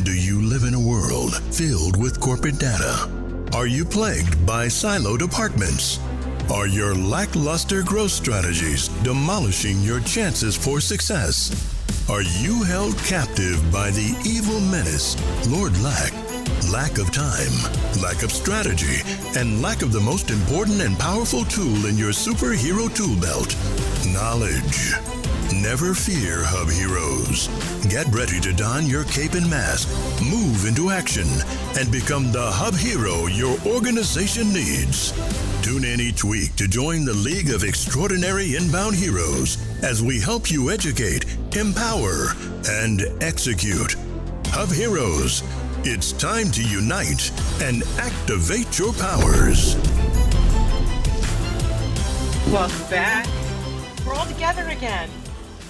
Do you live in a world filled with corporate data? Are you plagued by siloed departments? Are your lackluster growth strategies demolishing your chances for success? Are you held captive by the evil menace, Lord Lack? Lack of time, lack of strategy, and lack of the most important and powerful tool in your superhero tool belt, knowledge. Never fear, HubHeroes. Get ready to don your cape and mask, move into action, and become the Hub Hero your organization needs. Tune in each week to join the League of Extraordinary Inbound Heroes as we help you educate, empower, and execute. HubHeroes, it's time to unite and activate your powers. Welcome back. We're all together again.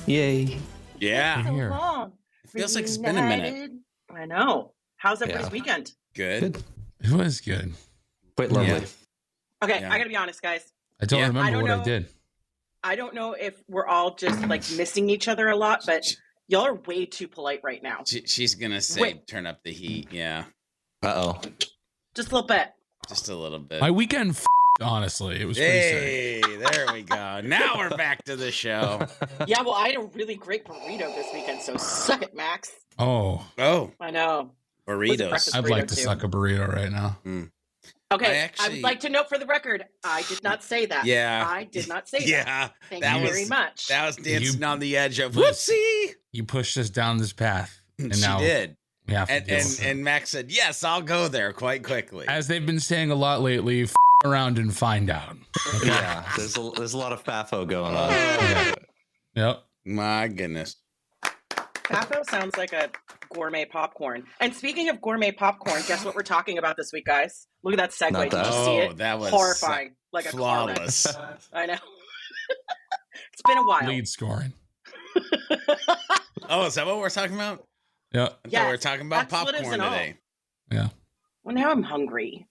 Yay. Yeah. So long. It feels like it's been a minute. I know. How's everybody's weekend? Good. It was good. Quite lovely. Yeah. Okay, Yeah. I gotta be honest, guys. I don't remember what know. I did. I don't know if we're all just like missing each other a lot, but y'all are way too polite right now. She's going to say, Wait. turn up the heat. Yeah. Uh-oh. Just a little bit. Just a little bit. My weekend, honestly, it was pretty sick. Hey, there we go. Now we're back to the show. Yeah, well, I had a really great burrito this weekend, so suck it, Max. Oh, I know. burritos. breakfast. I'd Burrito like to too. suck a burrito right now. Okay, I I would like to note for the record, I did not say that. Yeah. I did not say that. Yeah. Thank that you was- very much. That was dancing You- on the edge of whoopsie. You pushed us down this path, and She now did. we have to deal And, with it. and Max said, yes, I'll go there quite quickly. As they've been saying a lot lately, around and find out. Okay? Yeah, there's a lot of FAFO going on. Yep. My goodness. Papo sounds like a gourmet popcorn. And speaking of gourmet popcorn, guess what we're talking about this week, guys? Look at that segue. Not Did that. you see it? That was Horrifying. Like a comment. flawless. I know. It's been a while. Lead scoring. Oh, is that what we're talking about? Yep. I thought we Yes, were talking about that's what it's popcorn in all. today. Yeah. Well, now I'm hungry.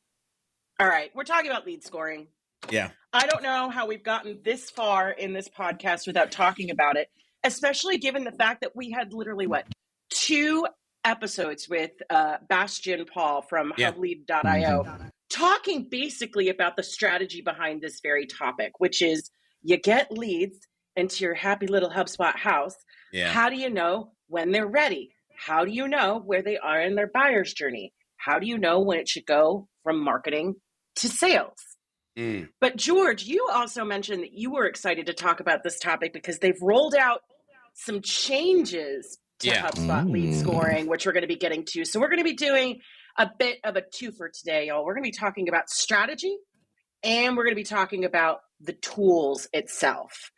All right, we're talking about lead scoring. Yeah. I don't know how we've gotten this far in this podcast without talking about it, especially given the fact that we had literally, 2 episodes with Bastian Paul from Yeah. HubLead.io talking basically about the strategy behind this very topic, which is you get leads into your happy little HubSpot house. Yeah. How do you know when they're ready? How do you know where they are in their buyer's journey? How do you know when it should go from marketing to sales? Mm. But George, you also mentioned that you were excited to talk about this topic because they've rolled out some changes to Yeah. HubSpot lead scoring, which we're going to be getting to. So we're going to be doing a bit of a twofer today, y'all. We're going to be talking about strategy and we're going to be talking about the tools itself.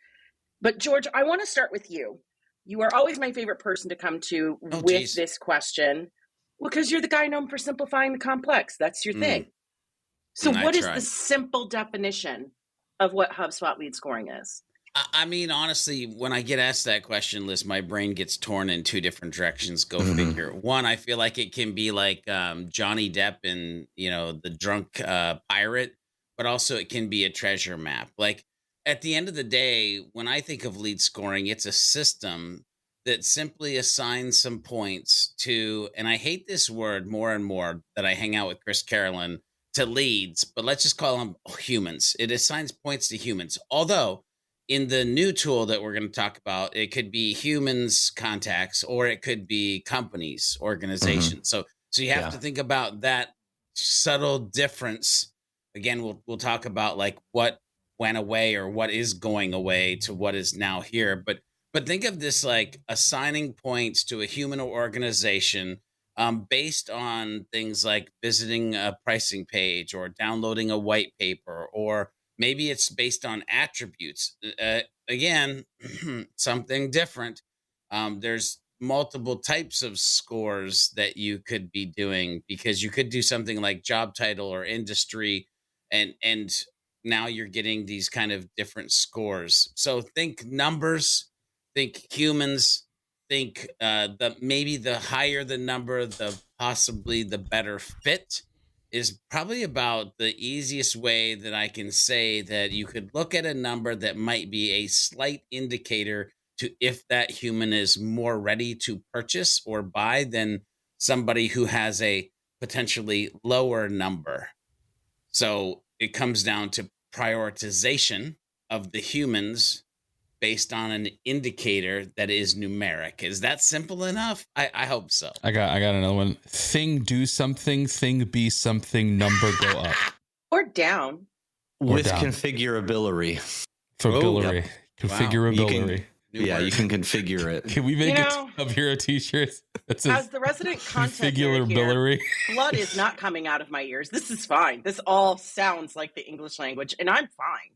But George, I want to start with you. You are always my favorite person to come to with geez. this question because you're the guy known for simplifying the complex. That's your thing. So I what is try. the simple definition of what HubSpot lead scoring is? I mean, honestly, when I get asked that question, Liz, my brain gets torn in 2 different directions. Go figure. One, I feel like it can be like Johnny Depp in, the drunk pirate, but also it can be a treasure map. Like at the end of the day, when I think of lead scoring, it's a system that simply assigns some points to, and I hate this word more and more that I hang out with Chris Carolyn, to leads, but let's just call them humans. It assigns points to humans. Although in the new tool that we're going to talk about, it could be humans contacts, or it could be companies, organizations. So you have to think about that subtle difference. Again, we'll talk about like what went away or what is going away to what is now here. But think of this like assigning points to a human or organization based on things like visiting a pricing page or downloading a white paper, or maybe it's based on attributes. Again, something different. There's multiple types of scores that you could be doing, because you could do something like job title or industry, and now you're getting these kind of different scores. So think numbers, think humans, think maybe the higher the number, the possibly the better fit is probably about the easiest way that I can say that you could look at a number that might be a slight indicator to if that human is more ready to purchase or buy than somebody who has a potentially lower number. So it comes down to prioritization of the humans based on an indicator that is numeric. Is that simple enough? I hope so. I got another one. Thing do something, thing be something, number go up. Or down. With down. configurability. For Oh, Billery. yep. Configurability. You can configure it. Can we make a hero t-shirts that says As the resident content here, configurability? blood is not coming out of my ears. This is fine. This all sounds like the English language, and I'm fine.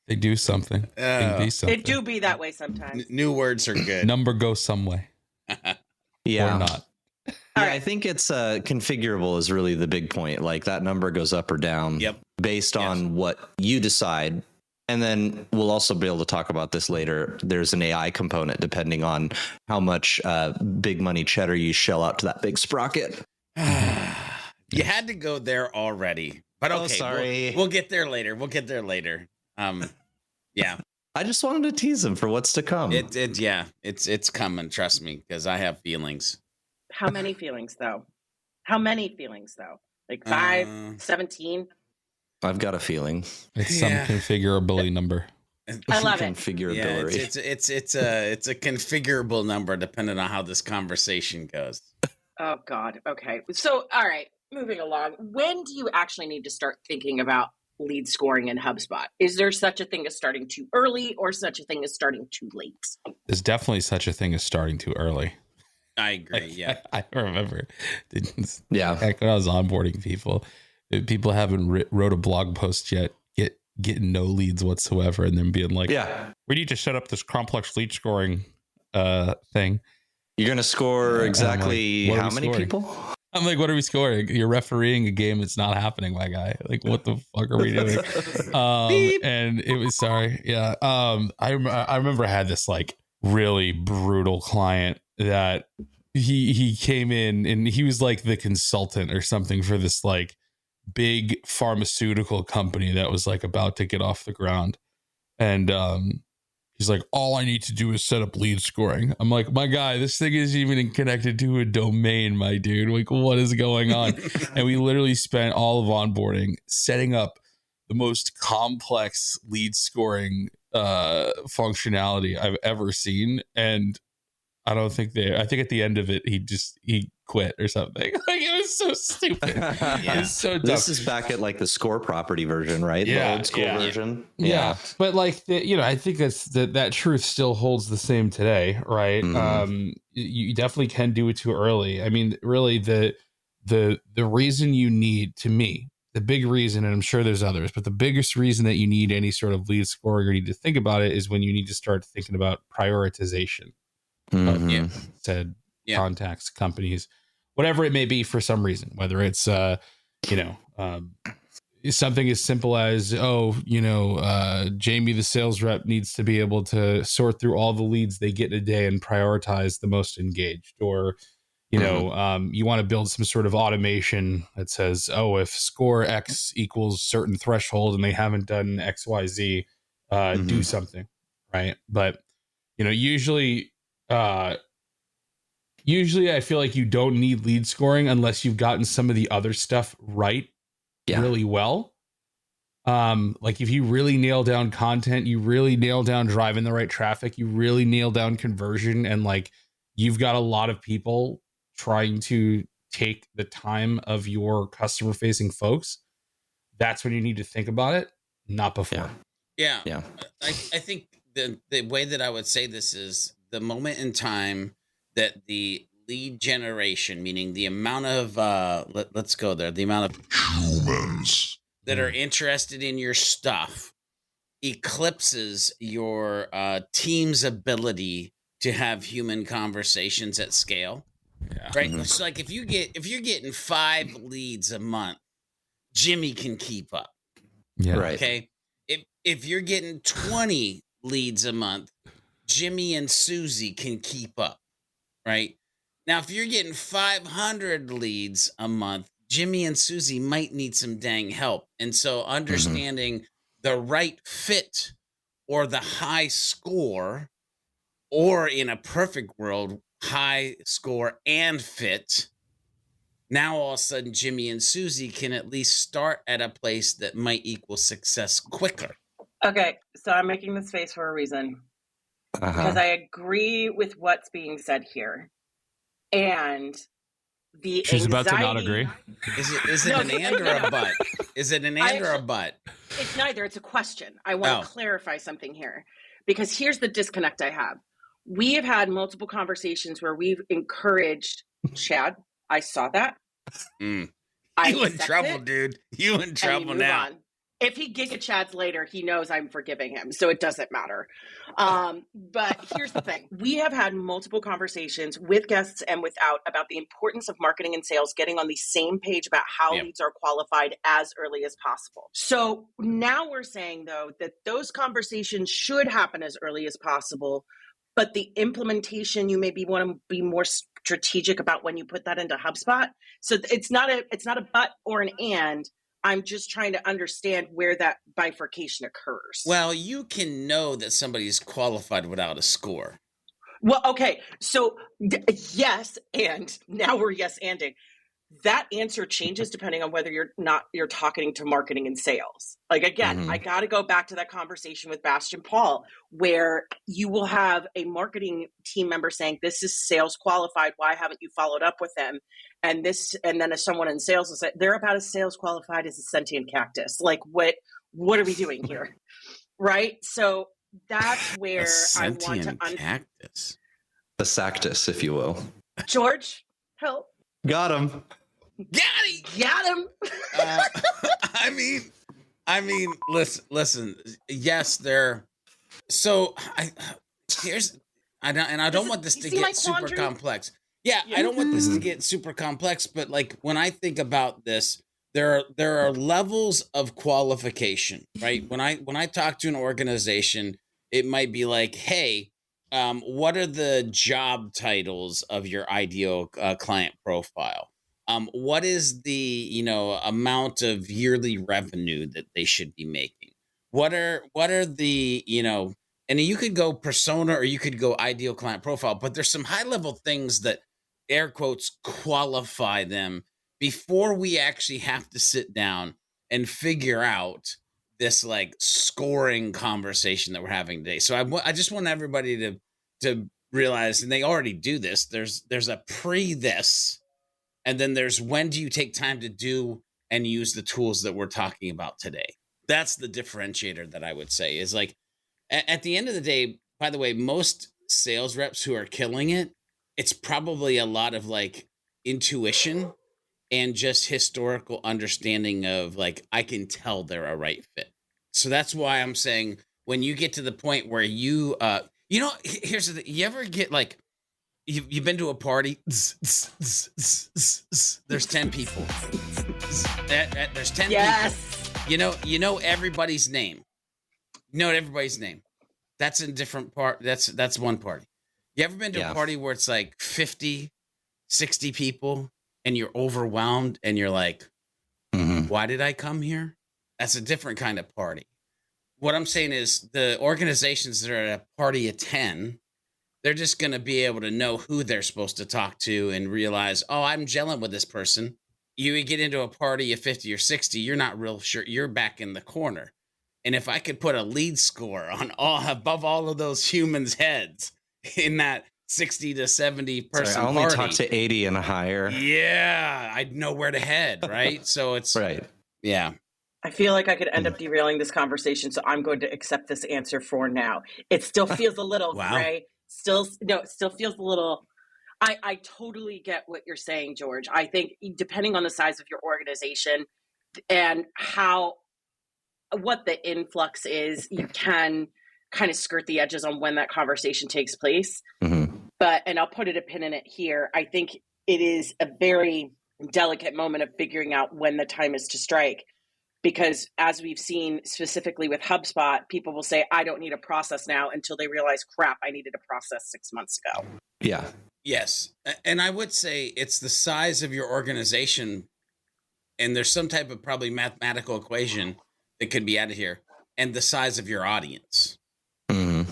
They do something. Thing be something. It do be that way sometimes. New words are good. Number goes some way. Yeah. Or not. Yeah, right. I think it's configurable is really the big point. Like that number goes up or down based on what you decide. And then we'll also be able to talk about this later. There's an AI component depending on how much big money cheddar you shell out to that big sprocket. You had to go there already. But okay, sorry. We'll get there later. Yeah. I just wanted to tease him for what's to come. It's coming, trust me, because I have feelings. How many feelings, though? Like 5, 17? I've got a feeling. It's some configurability number. I love it. Configurability. Yeah, it's a configurable number depending on how this conversation goes. Oh, God. Okay. So, all right, moving along. When do you actually need to start thinking about lead scoring in HubSpot? Is there such a thing as starting too early or such a thing as starting too late? There's definitely such a thing as starting too early. I agree. Yeah. I remember. Yeah. Heck, when I was onboarding people haven't wrote a blog post yet, getting no leads whatsoever, and then being like, we need to set up this complex lead scoring thing. You're going to score exactly like, how many people? I'm like, what are we scoring? You're refereeing a game that's not happening, my guy. Like, what the fuck are we doing? And it was sorry. Yeah. I remember I had this like really brutal client that he came in and he was like the consultant or something for this like big pharmaceutical company that was like about to get off the ground. And he's like, all I need to do is set up lead scoring. I'm like, my guy, this thing isn't even connected to a domain, my dude. Like, what is going on? And we literally spent all of onboarding setting up the most complex lead scoring functionality I've ever seen. And I think at the end of it, he quit or something. Like, it was so stupid. It was so dumb. This is back at like the score property version, right? Yeah, the old school version. Yeah. But like, I think that truth still holds the same today, right? Mm-hmm. You definitely can do it too early. I mean, really the reason you need, to me, the big reason, and I'm sure there's others, but the biggest reason that you need any sort of lead scoring or need to think about it is when you need to start thinking about prioritization. Mm-hmm. Said contacts, companies, whatever it may be, for some reason, whether it's something as simple as Jamie the sales rep needs to be able to sort through all the leads they get in a day and prioritize the most engaged, or you want to build some sort of automation that says, if score X equals certain threshold and they haven't done XYZ, do something, right? But usually I feel like you don't need lead scoring unless you've gotten some of the other stuff right really well. Like if you really nail down content, you really nail down driving the right traffic, you really nail down conversion, and like you've got a lot of people trying to take the time of your customer facing folks, that's when you need to think about it, not before. Yeah. I think the way that I would say this is the moment in time that the lead generation, meaning the amount of let's go there, the amount of humans that are interested in your stuff eclipses your team's ability to have human conversations at scale. Yeah. Right. Mm-hmm. So like if you're getting 5 leads a month, Jimmy can keep up. Yeah. Right. Okay. If you're getting 20 leads a month, Jimmy and Susie can keep up. Right. Now, if you're getting 500 leads a month, Jimmy and Susie might need some dang help. And so understanding the right fit or the high score, or in a perfect world, high score and fit, Now all of a sudden Jimmy and Susie can at least start at a place that might equal success quicker. Okay, so I'm making this face for a reason. Because I agree with what's being said here. And the She's anxiety, about to not agree. Is it an and or a but? Is it an and or a but? It's neither. It's a question. I want to clarify something here. Because here's the disconnect I have. We have had multiple conversations where we've encouraged Chad. I saw that. You in trouble, dude. You in trouble now. On. If he giga chads later, he knows I'm forgiving him, so it doesn't matter. But here's the thing. We have had multiple conversations with guests and without about the importance of marketing and sales getting on the same page about how leads are qualified as early as possible. So now we're saying, though, that those conversations should happen as early as possible, but the implementation, you maybe want to be more strategic about when you put that into HubSpot. So it's not a but or an and. I'm just trying to understand where that bifurcation occurs. Well, you can know that somebody's qualified without a score. Well, okay. So yes, and now we're yes-anding. That answer changes depending on whether you're talking to marketing and sales. Like, again, I got to go back to that conversation with Bastian Paul, where you will have a marketing team member saying, this is sales qualified. Why haven't you followed up with them? And then as someone in sales will say, they're about as sales qualified as a sentient cactus. Like, what are we doing here? Right? So that's where I want to cactus. The Sactus, if you will. George, help. Got him. Got him. I mean, listen. Yes, they're. So I don't want this to get super complex. Yeah, I don't want this to get super complex. But like when I think about this, there are levels of qualification, right? When I talk to an organization, it might be like, hey, what are the job titles of your ideal client profile? What is the amount of yearly revenue that they should be making? What are the and you could go persona or you could go ideal client profile, but there's some high level things that air quotes qualify them before we actually have to sit down and figure out this like scoring conversation that we're having today. So I just want everybody to realize, and they already do this. There's a pre this. And then there's when do you take time to do and use the tools that we're talking about today? That's the differentiator that I would say is like, at the end of the day, by the way, most sales reps who are killing it, it's probably a lot of like intuition and just historical understanding of like, I can tell they're a right fit. So that's why I'm saying when you get to the point where here's the thing, you ever get like, You've been to a party. There's 10 people. There's 10 people. You know everybody's name. That's a different part. That's one party. You ever been to a party where it's like 50, 60 people and you're overwhelmed and you're like, why did I come here? That's a different kind of party. What I'm saying is the organizations that are at a party of 10, they're just going to be able to know who they're supposed to talk to and realize, oh, I'm gelling with this person. You get into a party of 50 or 60, you're not real sure. You're back in the corner. And if I could put a lead score on above all of those humans' heads in that 60 to 70 person I only party, talk to 80 and higher. Yeah, I'd know where to head, right? So it's right. Yeah. I feel like I could end up derailing this conversation, so I'm going to accept this answer for now. It still feels a little gray. It still feels a little. I totally get what you're saying, George. I think depending on the size of your organization and what the influx is, you can kind of skirt the edges on when that conversation takes place. And I'll put a pin in it here. I think it is a very delicate moment of figuring out when the time is to strike. Because as we've seen specifically with HubSpot, people will say, I don't need a process now until they realize, crap, I needed a process 6 months ago. Yeah. Yes. And I would say it's the size of your organization. And there's some type of probably mathematical equation that could be added here. And the size of your audience. And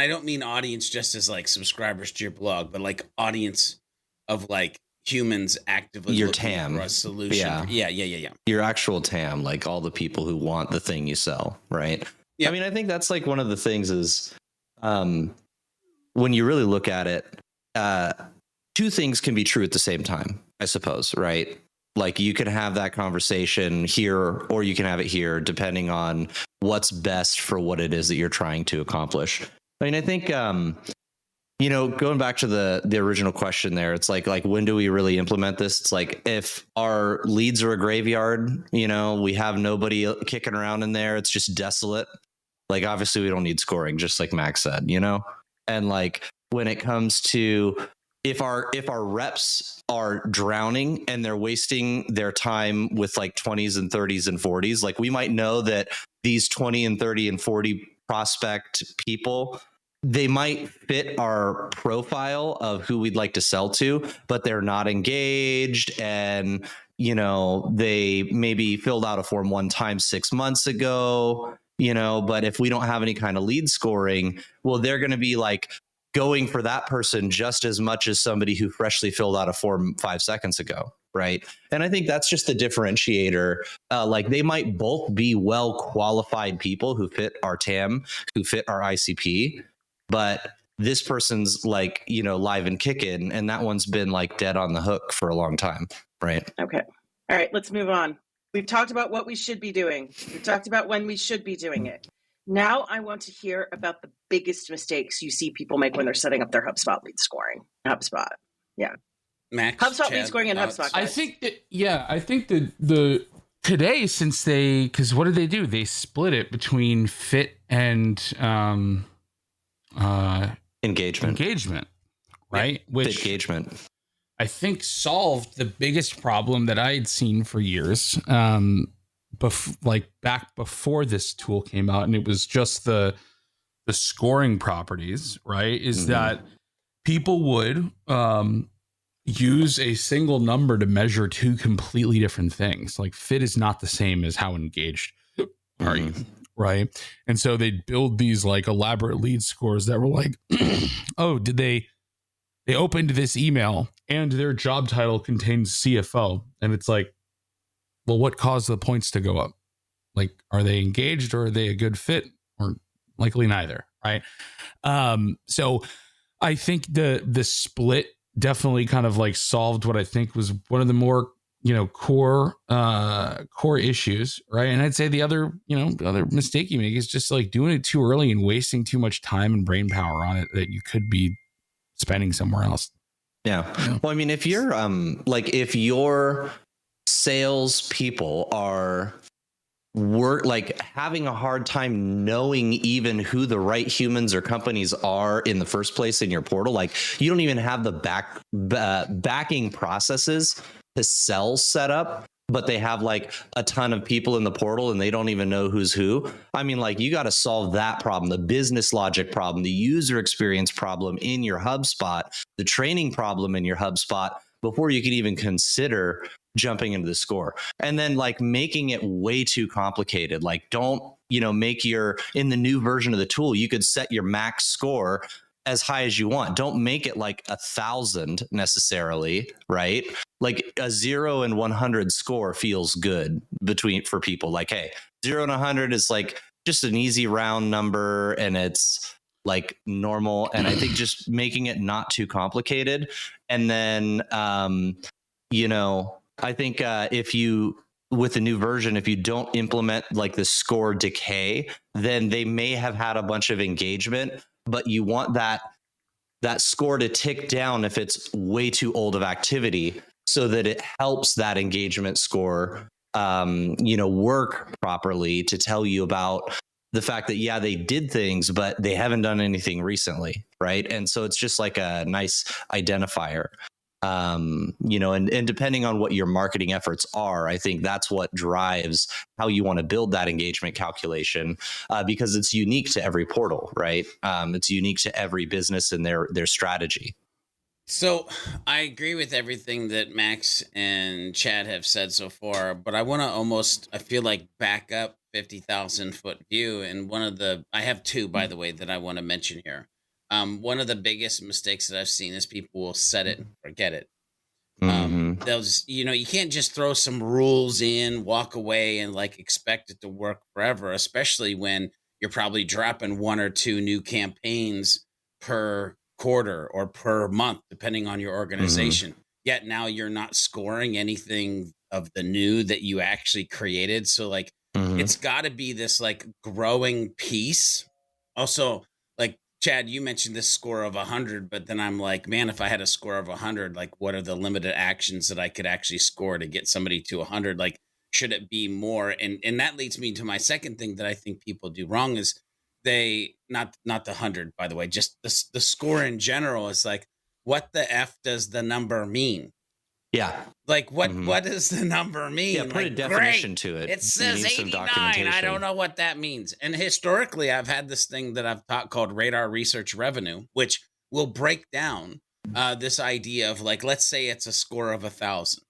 I don't mean audience just as like subscribers to your blog, but like audience of like humans actively your looking TAM for a solution. Yeah. Your actual TAM, like all the people who want the thing you sell, right? Yep. I mean, I think that's like one of the things is when you really look at it, two things can be true at the same time, I suppose, right? Like you can have that conversation here or you can have it here, depending on what's best for what it is that you're trying to accomplish. I mean, I think, you know, going back to the original question there, it's like when do we really implement this? It's like if our leads are a graveyard, you know, we have nobody kicking around in there. It's just desolate. Like, obviously we don't need scoring, just like Max said, you know, and like when it comes to if our reps are drowning and they're wasting their time with like 20s and 30s and 40s, like we might know that these 20 and 30 and 40 prospect people, they might fit our profile of who we'd like to sell to, but they're not engaged. And, you know, they maybe filled out a form one time 6 months ago, you know, but if we don't have any kind of lead scoring, well, they're going to be like going for that person just as much as somebody who freshly filled out a form 5 seconds ago. Right. And I think that's just the differentiator. Like they might both be well qualified people who fit our TAM, who fit our ICP, but this person's like, you know, live and kicking, and that one's been like dead on the hook for a long time. Right. Okay. All right. Let's move on. We've talked about what we should be doing. We've talked about when we should be doing it. Now I want to hear about the biggest mistakes you see people make when they're setting up their HubSpot lead scoring. HubSpot. Yeah. Max, HubSpot lead scoring and HubSpot. I think that the today, since because what did they do? They split it between fit and engagement, right? Which engagement, I think solved the biggest problem that I had seen for years. Like back before this tool came out, and it was just the scoring properties, right? Is that people would use a single number to measure two completely different things. Like fit is not the same as how engaged are you, right? And so they'd build these like elaborate lead scores that were like, oh, did they opened this email and their job title contains CFO, and it's like, well, what caused the points to go up? Like, are they engaged or are they a good fit? Or likely neither, right? So I think the split definitely kind of like solved what I think was one of the more, you know, core issues, right? And I'd say the other mistake you make is just like doing it too early and wasting too much time and brain power on it that you could be spending somewhere else. Yeah. Well, I mean, if you're if your sales people are having a hard time knowing even who the right humans or companies are in the first place in your portal, like you don't even have the backing processes to sell set up, but they have like a ton of people in the portal and they don't even know who's who. I mean, like you got to solve that problem, the business logic problem, the user experience problem in your HubSpot, the training problem in your HubSpot before you can even consider jumping into the score. And then like making it way too complicated. Like don't, make in the new version of the tool, you could set your max score as high as you want. Don't make it like 1,000 necessarily, right? Like a 0 and 100 score feels good for people. Like, hey, 0 and 100 is like just an easy round number and it's like normal. And I think just making it not too complicated. And then, I think with the new version, if you don't implement like the score decay, then they may have had a bunch of engagement, but you want that score to tick down if it's way too old of activity so that it helps that engagement score, work properly to tell you about the fact that, yeah, they did things, but they haven't done anything recently. Right. And so it's just like a nice identifier. And depending on what your marketing efforts are, I think that's what drives how you want to build that engagement calculation, because it's unique to every portal, right? It's unique to every business and their strategy. So I agree with everything that Max and Chad have said so far, but I want to I feel like back up 50,000 foot view. And I have two, by the way, that I want to mention here. One of the biggest mistakes that I've seen is people will set it and forget it. Those, you can't just throw some rules in, walk away, and like expect it to work forever, especially when you're probably dropping 1 or 2 new campaigns per quarter or per month, depending on your organization. Yet now you're not scoring anything of the new that you actually created. So like, it's got to be this like growing piece. Also, like Chad, you mentioned this score of 100, but then I'm like, man, if I had a score of 100, like what are the limited actions that I could actually score to get somebody to 100? Like, should it be more? And that leads me to my second thing that I think people do wrong is they not the 100, by the way, just the score in general is like, what the F does the number mean? Yeah. Like what does the number mean? Yeah, put like, a definition to it. It says 89. I don't know what that means. And historically, I've had this thing that I've taught called radar research revenue, which will break down this idea of like, let's say it's a score of 1,000.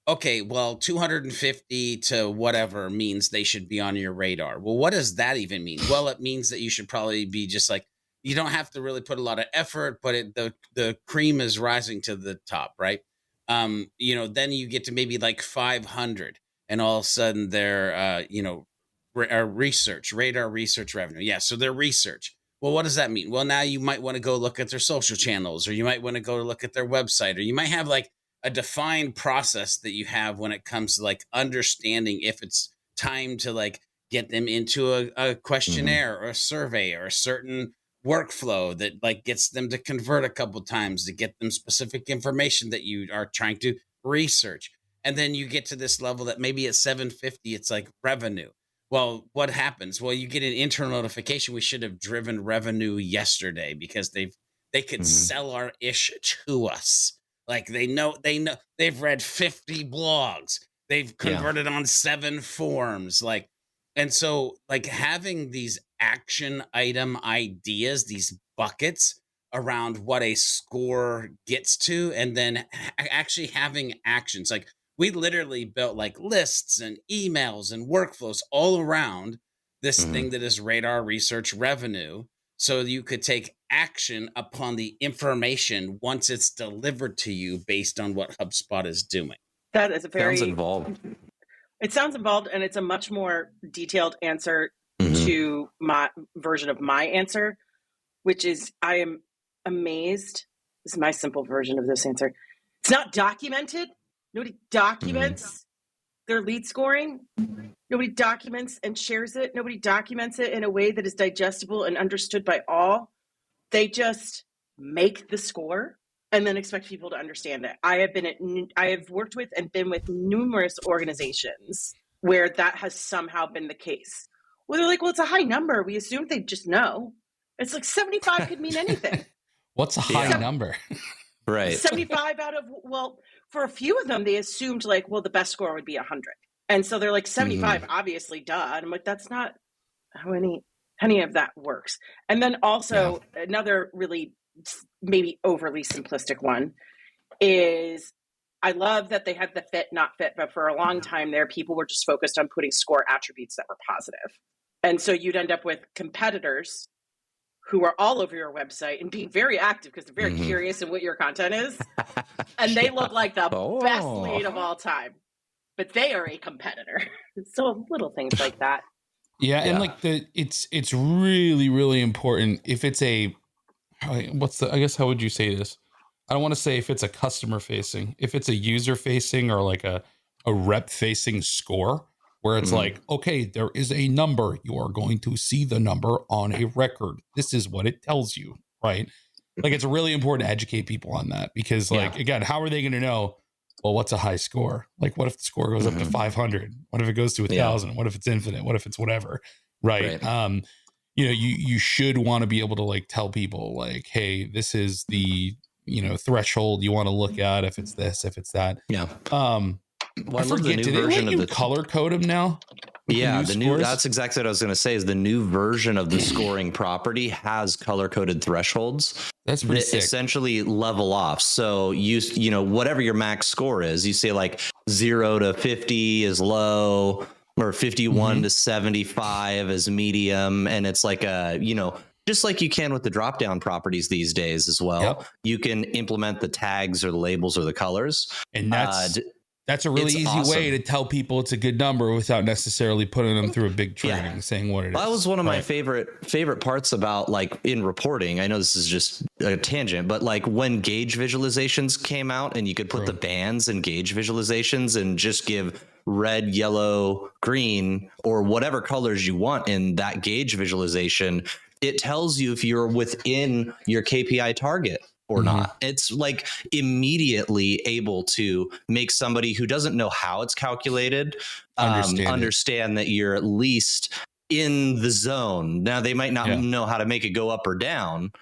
Okay, well, 250 to whatever means they should be on your radar. Well, what does that even mean? Well, it means that you should probably be just like, you don't have to really put a lot of effort, but the cream is rising to the top, right? Then you get to maybe like 500 and all of a sudden they're, radar research revenue. Yeah. So their research. Well, what does that mean? Well, now you might want to go look at their social channels, or you might want to go look at their website, or you might have like a defined process that you have when it comes to like understanding if it's time to like get them into a questionnaire or a survey or a certain workflow that like gets them to convert a couple times to get them specific information that you are trying to research. And then you get to this level that maybe at 750, it's like revenue. Well, what happens? Well, you get an internal notification. We should have driven revenue yesterday because they could sell our ish to us. Like they know they've read 50 blogs. They've converted on 7 forms. Like, and so like having these action item ideas, these buckets around what a score gets to, and then actually having actions. Like we literally built like lists and emails and workflows all around this thing that is radar research revenue. So you could take action upon the information once it's delivered to you based on what HubSpot is doing. That is a very sounds involved. It sounds involved, and it's a much more detailed answer to my version of my answer, which is I am amazed. This is my simple version of this answer. It's not documented. Nobody documents their lead scoring. Nobody documents and shares it. Nobody documents it in a way that is digestible and understood by all. They just make the score and then expect people to understand it. I have worked with and been with numerous organizations where that has somehow been the case. Well, they're like, well, it's a high number. We assume they just know. It's like 75 could mean anything. What's a high number? Right. 75 out of, well, for a few of them, they assumed like, well, the best score would be 100. And so they're like 75, obviously, duh. And I'm like, that's not how any of that works. And then also another really maybe overly simplistic one is I love that they had the fit, not fit, but for a long time there, people were just focused on putting score attributes that were positive. And so you'd end up with competitors who are all over your website and being very active because they're very curious in what your content is. And they look like the best lead of all time, but they are a competitor. So little things like that. Yeah. And like it's really, really important if it's a, I guess, how would you say this? I don't want to say if it's a customer facing, if it's a user facing or like a rep facing score where it's like, okay, there is a number. You are going to see the number on a record. This is what it tells you, right? Like it's really important to educate people on that because like, again, how are they going to know, well, what's a high score? Like what if the score goes up to 500? What if it goes to 1,000? What if it's infinite? What if it's whatever? Right. You should want to be able to like tell people like, hey, this is the, threshold you want to look at if it's this, if it's that. Yeah. I forget, did they let you color code them now? Yeah, that's exactly what I was going to say is the new version of the scoring property has color coded thresholds. That's pretty sick. Essentially level off. So whatever your max score is, you say like 0 to 50 is low or 51 to 75 is medium. And it's like just like you can with the drop down properties these days as well. Yep. You can implement the tags or the labels or the colors. And that's a really easy way to tell people it's a good number without necessarily putting them through a big training saying what it is. That was one of my favorite parts about like in reporting. I know this is just a tangent, but like when gauge visualizations came out and you could put the bands and gauge visualizations and just give red, yellow, green, or whatever colors you want in that gauge visualization, it tells you if you're within your KPI target or not. It's like immediately able to make somebody who doesn't know how it's calculated understand that you're at least in the zone. Now they might not know how to make it go up or down,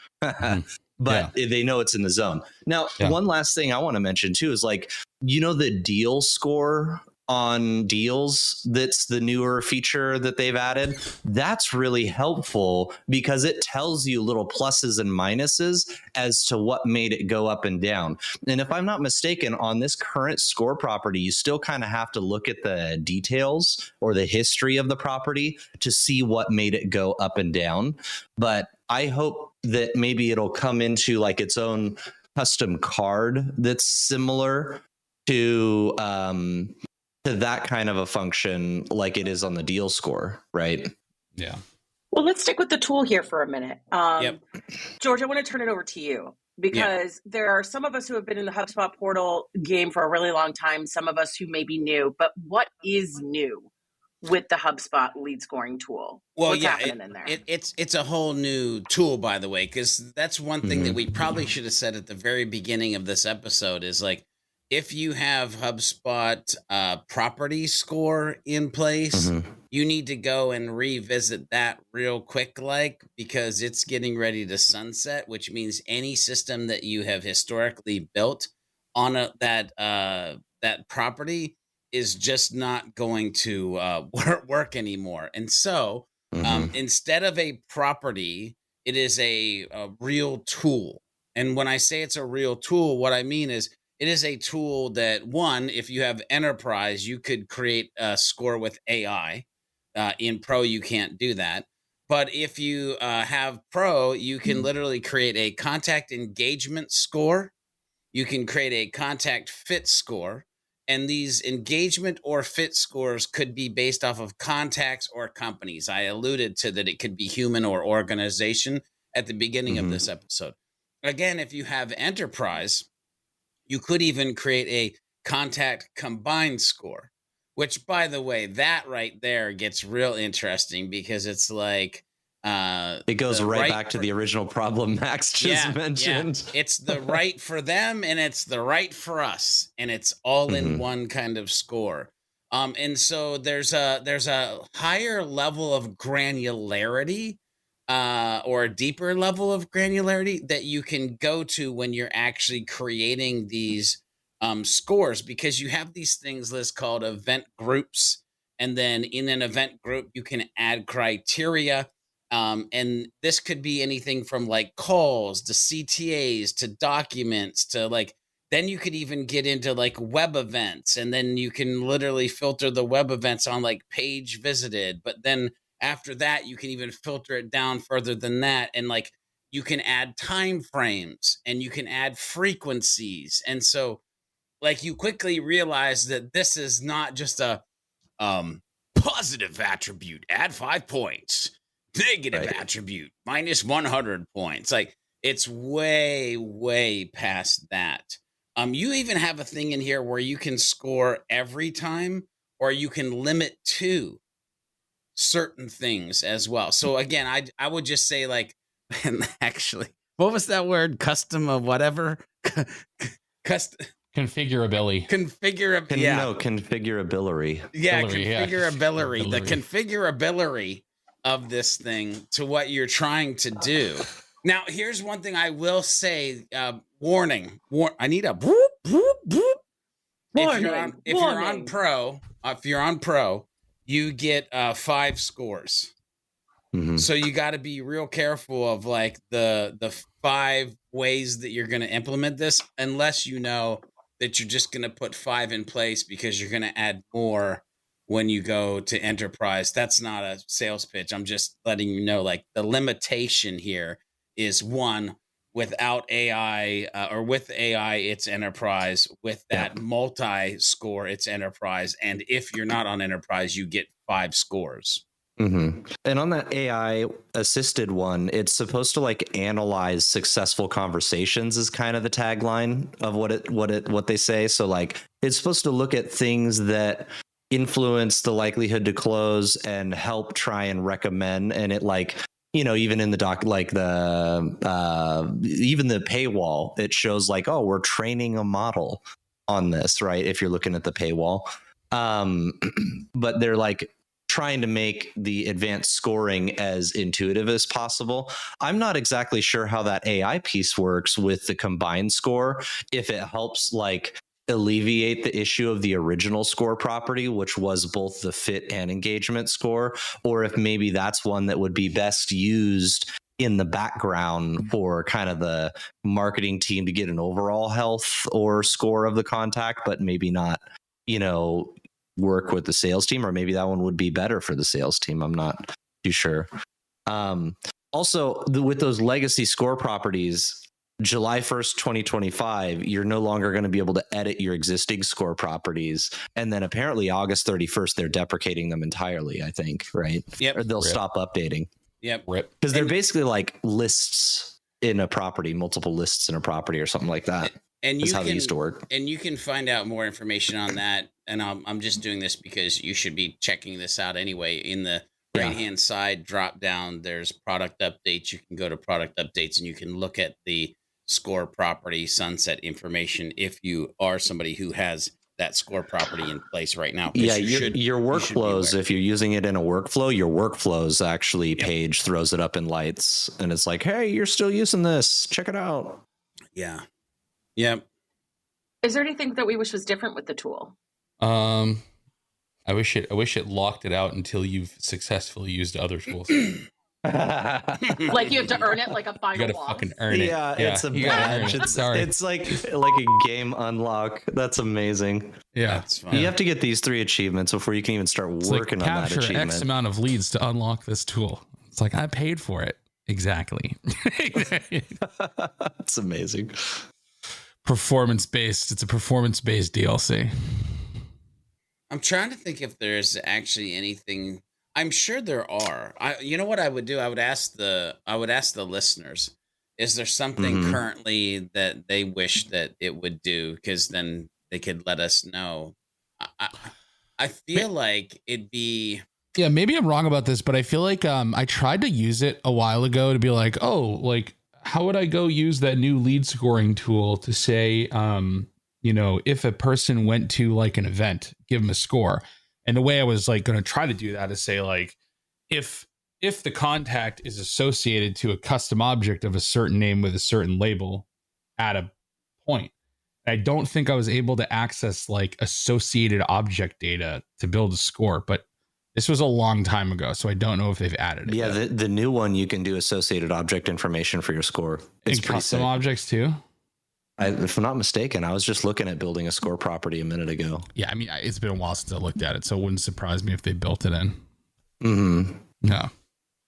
but they know it's in the zone. Now, one last thing I want to mention too is like, the deal score on deals, that's the newer feature that they've added. That's really helpful because it tells you little pluses and minuses as to what made it go up and down. And if I'm not mistaken, on this current score property, you still kind of have to look at the details or the history of the property to see what made it go up and down. But I hope that maybe it'll come into like its own custom card that's similar to that kind of a function like it is on the deal score, right? Yeah. Well, let's stick with the tool here for a minute. George, I want to turn it over to you because there are some of us who have been in the HubSpot portal game for a really long time, some of us who may be new, but what is new with the HubSpot lead scoring tool? Well, What's happening in there? It's a whole new tool, by the way, because that's one thing that we probably should have said at the very beginning of this episode is like, if you have HubSpot property score in place, you need to go and revisit that real quick, because it's getting ready to sunset, which means any system that you have historically built on that property is just not going to work anymore. And so instead of a property, it is a real tool. And when I say it's a real tool, what I mean is it is a tool that, one, if you have enterprise, you could create a score with AI. In Pro, you can't do that. But if you have Pro, you can literally create a contact engagement score. You can create a contact fit score. And these engagement or fit scores could be based off of contacts or companies. I alluded to that it could be human or organization at the beginning of this episode. Again, if you have enterprise, you could even create a contact combined score, which, by the way, that right there gets real interesting because it's like it goes right back to the original problem Max just mentioned. Yeah. It's the right for them and it's the right for us, and it's all in one kind of score. And so there's a higher level of granularity or a deeper level of granularity that you can go to when you're actually creating these scores, because you have these things list called event groups. And then in an event group, you can add criteria. And this could be anything from like calls to CTAs to documents to like, then you could even get into like web events, and then you can literally filter the web events on like page visited. But then after that, you can even filter it down further than that. And like, you can add time frames and you can add frequencies. And so like, you quickly realize that this is not just a positive attribute, add 5 points, negative attribute, minus 100 points. Like, it's way, way past that. You even have a thing in here where you can score every time, or you can limit to certain things as well. So again, I would just say like, and actually, what was that word? Custom of whatever? Configurability. Configurability. Yeah, configurability. The configurability of this thing to what you're trying to do. Now, here's one thing I will say. Warning. I need a boop, boop, boop. If you're on Pro, you get 5 scores. So you got to be real careful of like the 5 ways that you're going to implement this, unless you know that you're just going to put 5 in place because you're going to add more when you go to enterprise. That's not a sales pitch. I'm just letting you know, like, the limitation here is, one, without AI or with AI, it's enterprise. With that multi-score, it's enterprise. And if you're not on enterprise, you get 5 scores. Mm-hmm. And on that AI assisted one, it's supposed to like analyze successful conversations is kind of the tagline of what they say. So like it's supposed to look at things that influence the likelihood to close and help try and recommend. And it like, you know, even in the doc, like even the paywall, it shows like, oh, we're training a model on this, right? If you're looking at the paywall. But they're like trying to make the advanced scoring as intuitive as possible. I'm not exactly sure how that AI piece works with the combined score, if it helps like alleviate the issue of the original score property, which was both the fit and engagement score, or if maybe that's one that would be best used in the background for kind of the marketing team to get an overall health or score of the contact, but maybe not, you know, work with the sales team, or maybe that one would be better for the sales team. I'm not too sure. Also, with those legacy score properties, July 1st, 2025, you're no longer going to be able to edit your existing score properties. And then apparently August 31st, they're deprecating them entirely, I think, right? Yep. Or they'll stop updating. Yep. Because they're basically like lists in a property, multiple lists in a property or something like that. And that's how they used to work. And you can find out more information on that. And I'm just doing this because you should be checking this out anyway. In the right-hand side drop down, there's product updates. You can go to product updates and you can look at the score property sunset information if you are somebody who has that score property in place right now. Yeah, your workflows, if you're using it in a workflow, your workflows actually page throws it up in lights. And it's like, hey, you're still using this. Check it out. Yeah. Yep. Is there anything that we wish was different with the tool? I wish it locked it out until you've successfame used other tools. Like you have to earn it like a final You gotta boss. fucking earn it. Yeah, it's a badge. It's like a game unlock. That's amazing. Yeah, that's fun. You have to get these 3 achievements before you can even start working on that capture achievement. X amount of leads to unlock this tool. It's like I paid for it. Exactly. It's amazing. Performance-based. It's a performance-based DLC. I'm trying to think if there's actually anything. I'm sure there are. You know what I would do? I would ask the listeners, is there something currently that they wish that it would do? Because then they could let us know. I feel like it'd be. Yeah, maybe I'm wrong about this, but I feel like I tried to use it a while ago to be like, oh, like how would I go use that new lead scoring tool to say, you know, if a person went to like an event, give them a score. And the way I was like going to try to do that is say like, if the contact is associated to a custom object of a certain name with a certain label at a point, I don't think I was able to access like associated object data to build a score, but this was a long time ago, so I don't know if they've added it. Yeah, the new one, you can do associated object information for your score. It's custom objects too. If I'm not mistaken, I was just looking at building a score property a minute ago. Yeah, I mean, it's been a while since I looked at it, so it wouldn't surprise me if they built it in. Mm-hmm. No.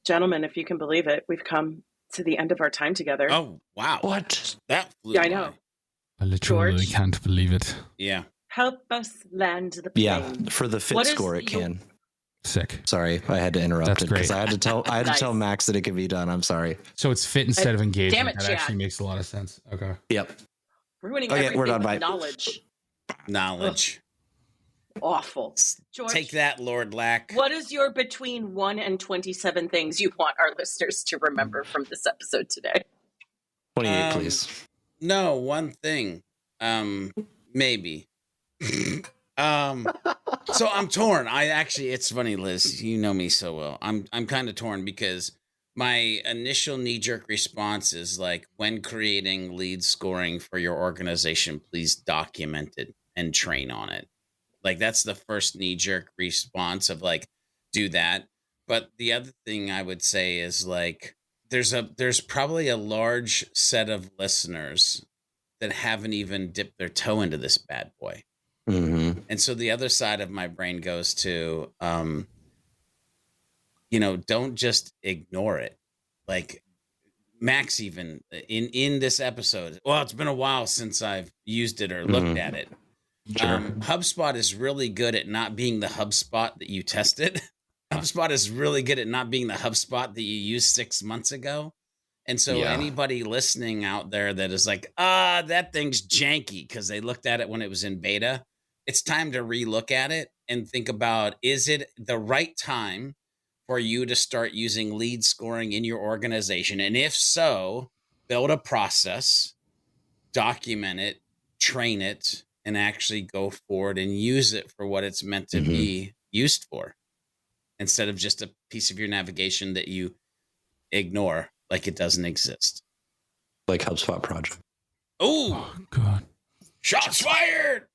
Gentlemen, if you can believe it, we've come to the end of our time together. Oh, wow. What? That flew Yeah, I by. know. I literally George? can't believe it. Yeah. Help us land the plane. Yeah, for the fit What is score, it your- can. Sick. Sorry, I had to interrupt That's it because great. I had to tell Nice. tell Max that it could be done. I'm sorry. So it's fit instead of engagement. Damn it, that Chad. actually makes a lot of sense. Okay. Yep. Ruining Okay, everything we're done, with bye. knowledge. Awful. George, Take that, Lord Lack. what is your between 1 and 27 things you want our listeners to remember from this episode today? 28, please. No, one thing. Maybe. So I'm torn. It's funny, Liz. You know me so well. I'm kind of torn because my initial knee-jerk response is like, when creating lead scoring for your organization, please document it and train on it. Like, that's the first knee-jerk response of like, do that. But the other thing I would say is like, there's probably a large set of listeners that haven't even dipped their toe into this bad boy. And so the other side of my brain goes to, don't just ignore it. Like Max, even in this episode, well, it's been a while since I've used it or looked at it. Sure. HubSpot is really good at not being the HubSpot that you tested. HubSpot is really good at not being the HubSpot that you used 6 months ago. And so anybody listening out there that is like, that thing's janky because they looked at it when it was in beta, it's time to relook at it and think about, is it the right time for you to start using lead scoring in your organization? And if so, build a process, document it, train it, and actually go forward and use it for what it's meant to be used for, instead of just a piece of your navigation that you ignore like it doesn't exist. Like HubSpot project. Oh, God. Shots fired.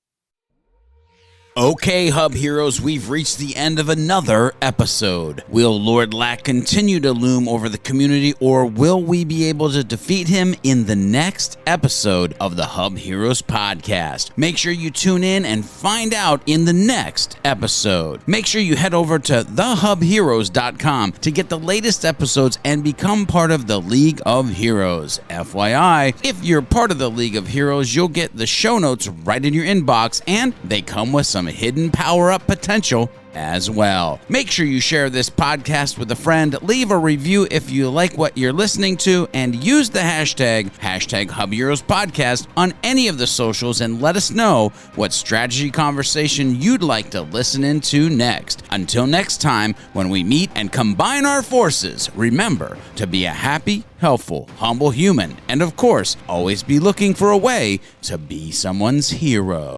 Okay, Hub Heroes, we've reached the end of another episode. Will Lord Lack continue to loom over the community, or will we be able to defeat him in the next episode of the Hub Heroes Podcast? Make sure you tune in and find out in the next episode. Make sure you head over to thehubheroes.com to get the latest episodes and become part of the League of Heroes. FYI, if you're part of the League of Heroes, you'll get the show notes right in your inbox, and they come with some hidden power-up potential as well. Make sure you share this podcast with a friend, leave a review if you like what you're listening to, and use the hashtag HubHeroes on any of the socials, and let us know what strategy conversation you'd like to listen into next. Until next time, when we meet and combine our forces, remember to be a happy, helpful, humble human, and of course, always be looking for a way to be someone's hero.